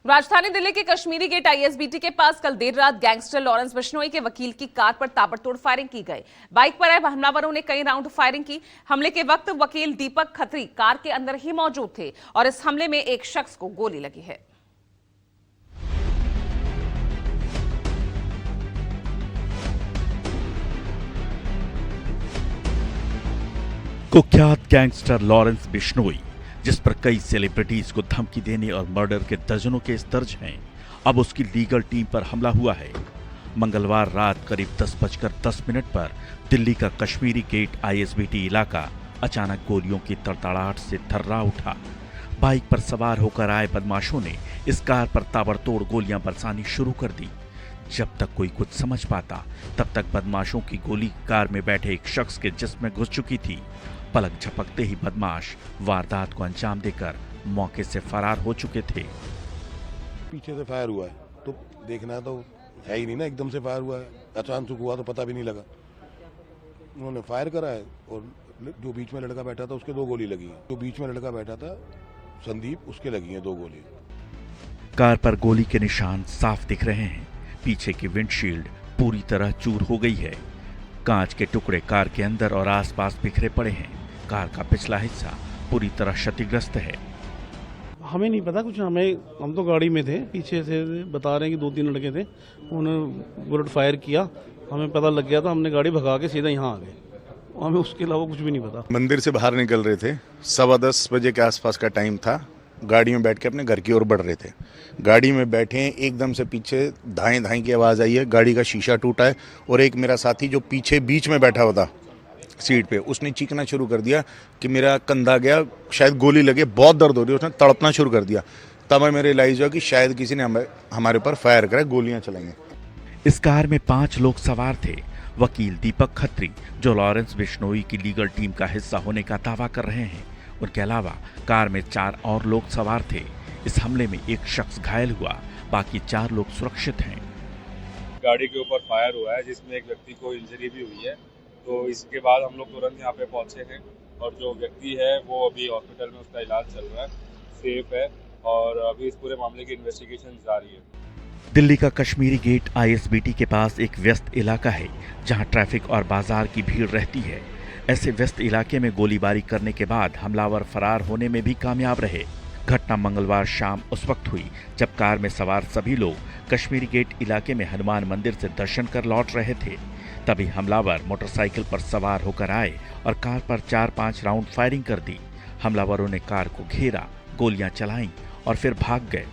राजधानी दिल्ली के Kashmiri gate ISBT के पास कल देर रात गैंगस्टर लॉरेंस बिश्नोई के वकील की कार पर ताबड़तोड़ फायरिंग की गई। बाइक पर आए हमलावरों ने कई राउंड फायरिंग की। हमले के वक्त वकील दीपक खत्री कार के अंदर ही मौजूद थे और इस हमले में एक शख्स को गोली लगी है। कुख्यात गैंगस्टर लॉरेंस बिश्नोई, जिस पर कई सेलिब्रिटीज को धमकी देने और मर्डर के दर्जनों केस दर्ज हैं, अब उसकी लीगल टीम पर हमला हुआ है। मंगलवार रात करीब 10:10 पर दिल्ली का कश्मीरी गेट आईएसबीटी इलाका अचानक गोलियों की तड़तड़ाहट से थर्रा उठा। बाइक पर सवार होकर आए बदमाशों ने इस कार पर ताबड़तोड़ गोलियां बरसानी शुरू कर दी। जब तक कोई कुछ समझ पाता, तब तक बदमाशों की गोली कार में बैठे एक शख्स के जिस्म में घुस चुकी थी। पलक झपकते ही बदमाश वारदात को अंजाम देकर मौके से फरार हो चुके थे। पीछे से फायर हुआ है तो देखना तो है ही नहीं ना, एकदम से फायर हुआ है, अचानक हुआ तो पता भी नहीं लगा। उन्होंने फायर करा है और जो बीच में लड़का बैठा था उसके 2 गोली लगी है। जो बीच में लड़का बैठा था संदीप, उसके लगी है 2 गोली। कार पर गोली के निशान साफ दिख रहे हैं। पीछे की विंडशील्ड पूरी तरह चूर हो गई है। कांच के टुकड़े कार के अंदर और आसपास बिखरे पड़े हैं। कार का पिछला हिस्सा पूरी तरह क्षतिग्रस्त है। हमें नहीं पता कुछ, हम तो गाड़ी में थे, पीछे से बता रहे हैं कि 2-3 लड़के थे, उन्होंने बुलेट फायर किया, हमें पता लग गया था, हमने गाड़ी भगा के सीधा यहाँ आ गए। हमें उसके अलावा कुछ भी नहीं पता। मंदिर से बाहर निकल रहे थे, 10:15 बजे के आसपास का टाइम था। गाड़ी में बैठ के अपने घर की ओर बढ़ रहे थे। गाड़ी में बैठे एकदम से पीछे धाएं धाएं की आवाज़ आई है। गाड़ी का शीशा टूटा है और एक मेरा साथी जो पीछे बीच में बैठा हुआ था सीट पे, उसने चीखना शुरू कर दिया कि मेरा कंधा गया, शायद गोली लगे, बहुत दर्द हो रही है। उसने तड़पना शुरू कर दिया। तब हमें रियलाइज हुआ कि शायद किसी ने हमारे ऊपर फायर करा, गोलियां चलेंगे। इस कार में 5 लोग सवार थे। वकील दीपक खत्री, जो लॉरेंस बिश्नोई की लीगल टीम का हिस्सा होने का दावा कर रहे हैं, उनके अलावा कार में 4 और लोग सवार थे। इस हमले में एक शख्स घायल हुआ, बाकी 4 लोग सुरक्षित हैं। गाड़ी के ऊपर फायर हुआ है जिसमें एक व्यक्ति को इंजरी भी हुई है, तो इसके बाद हम लोग तुरंत यहाँ पे पहुंचे हैं और जो व्यक्ति है वो अभी हॉस्पिटल में उसका इलाज चल रहा है, सेफ है और अभी इस पूरे मामले की इन्वेस्टिगेशन जारी है। दिल्ली का कश्मीरी गेट आईएसबीटी के पास एक व्यस्त इलाका है, जहां ट्रैफिक और बाजार की भीड़ रहती है। ऐसे व्यस्त इलाके में गोलीबारी करने के बाद हमलावर फरार होने में भी कामयाब रहे। घटना मंगलवार शाम उस वक्त हुई जब कार में सवार सभी लोग कश्मीरी गेट इलाके में हनुमान मंदिर से दर्शन कर लौट रहे थे। तभी हमलावर मोटरसाइकिल पर सवार होकर आए और कार पर 4-5 राउंड फायरिंग कर दी। हमलावरों ने कार को घेरा, गोलियां चलाईं और फिर भाग गए।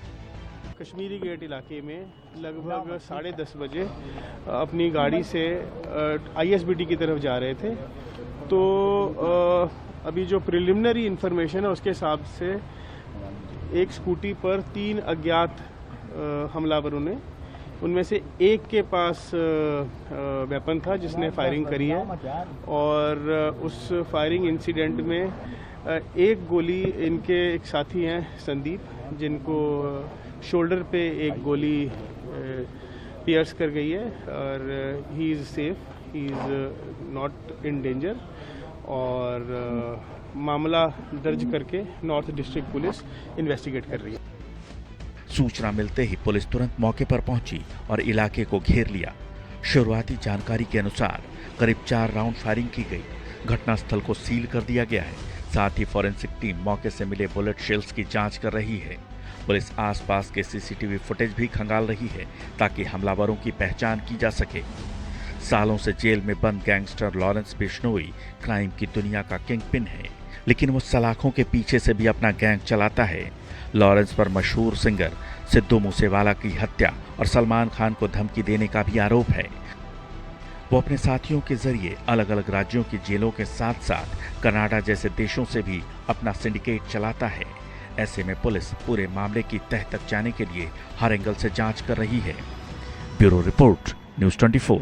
कश्मीरी गेट इलाके में लगभग 10:30 बजे अपनी गाड़ी से आईएसबीटी की तरफ जा रहे थे, तो अभी जो प्रिलिमिनरी इंफॉर्मेशन है उसके हिसाब से एक स्कूटी पर 3 अज्ञात हमलावरों ने, उनमें से एक के पास वेपन था जिसने फायरिंग करी है और उस फायरिंग इंसिडेंट में एक गोली इनके एक साथी हैं संदीप, जिनको शोल्डर पे एक गोली पियर्स कर गई है और he is safe, he is not in danger. और मामला दर्ज करके नॉर्थ डिस्ट्रिक्ट पुलिस इन्वेस्टिगेट कर रही है। सूचना मिलते ही पुलिस तुरंत मौके पर पहुंची और इलाके को घेर लिया। शुरुआती जानकारी के अनुसार करीब 4 राउंड फायरिंग की गई। घटनास्थल को सील कर दिया गया है। साथ ही फॉरेंसिक टीम मौके से मिले बुलेट शेल्स की जांच कर रही है। पुलिस आसपास के सीसीटीवी फुटेज भी खंगाल रही है ताकि हमलावरों की पहचान की जा सके। सालों से जेल में बंद गैंगस्टर लॉरेंस बिश्नोई क्राइम की दुनिया का किंगपिन है, लेकिन वो सलाखों के पीछे से भी अपना गैंग चलाता है। लॉरेंस पर मशहूर सिंगर सिद्धू मूसेवाला की हत्या और सलमान खान को धमकी देने का भी आरोप है। वो अपने साथियों के जरिए अलग अलग राज्यों की जेलों के साथ साथ कनाडा जैसे देशों से भी अपना सिंडिकेट चलाता है। ऐसे में पुलिस पूरे मामले की तह तक जाने के लिए हर एंगल से जांच कर रही है। Bureau report, news 24।